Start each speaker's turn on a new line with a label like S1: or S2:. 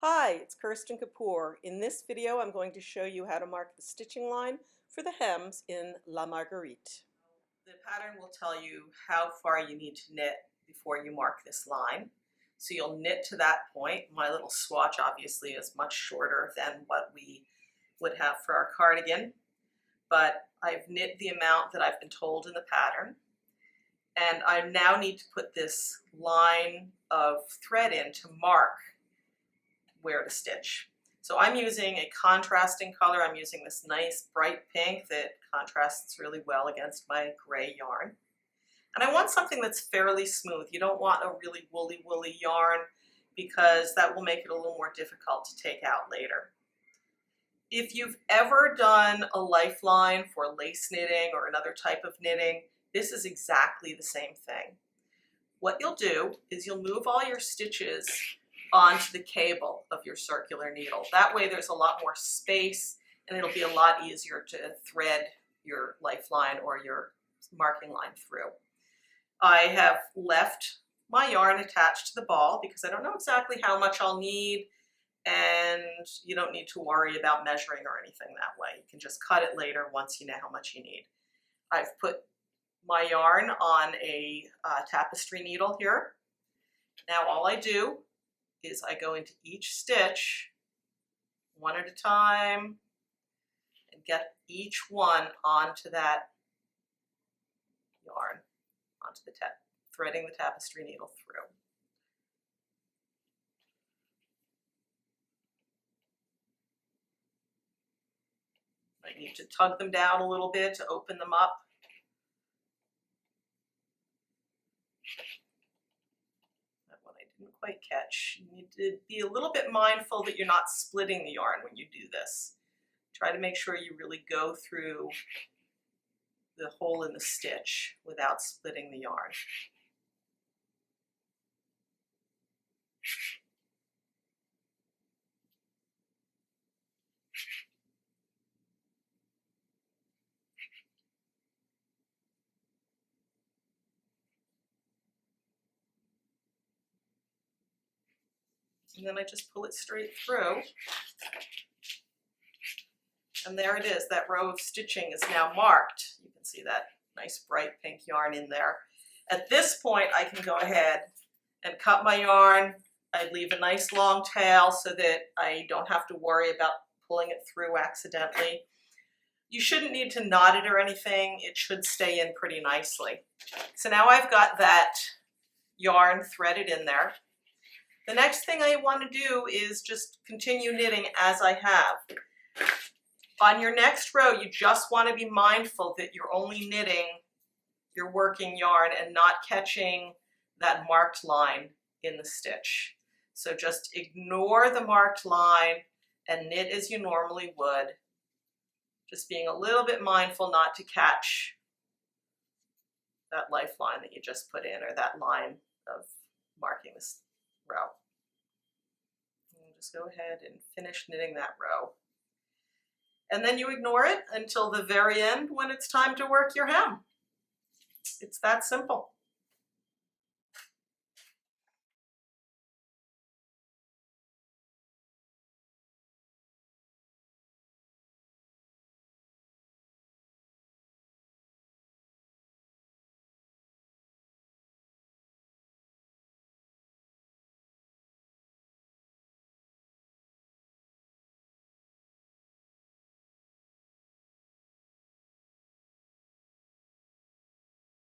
S1: Hi, it's Kirsten Kapoor. In this video, I'm going to show you how to mark the stitching line for the hems in La Marguerite. The pattern will tell you how far you need to knit before you mark this line. So you'll knit to that point. My little swatch obviously is much shorter than what we would have for our cardigan, but I've knit the amount that I've been told in the pattern. And I now need to put this line of thread in to mark where to stitch. So I'm using a contrasting color. I'm using this nice bright pink that contrasts really well against my gray yarn. And I want something that's fairly smooth. You don't want a really woolly yarn because that will make it a little more difficult to take out later. If you've ever done a lifeline for lace knitting or another type of knitting, this is exactly the same thing. What you'll do is you'll move all your stitches onto the cable of your circular needle. That way there's a lot more space and it'll be a lot easier to thread your lifeline or your marking line through. I have left my yarn attached to the ball because I don't know exactly how much I'll need, and you don't need to worry about measuring or anything that way. You can just cut it later once you know how much you need. I've put my yarn on a tapestry needle here. Now all I do is I go into each stitch one at a time and get each one onto that yarn, onto the threading the tapestry needle through. I need to tug them down a little bit to open them up. Quite catch. You need to be a little bit mindful that you're not splitting the yarn when you do this. Try to make sure you really go through the hole in the stitch without splitting the yarn. And then I just pull it straight through. And there it is. That row of stitching is now marked. You can see that nice bright pink yarn in there. At this point, I can go ahead and cut my yarn. I leave a nice long tail so that I don't have to worry about pulling it through accidentally. You shouldn't need to knot it or anything. It should stay in pretty nicely. So now I've got that yarn threaded in there. The next thing I want to do is just continue knitting as I have. On your next row, you just want to be mindful that you're only knitting your working yarn and not catching that marked line in the stitch. So just ignore the marked line and knit as you normally would, just being a little bit mindful not to catch that lifeline that you just put in, or that line of marking this row. And just go ahead and finish knitting that row. And then you ignore it until the very end when it's time to work your hem. It's that simple.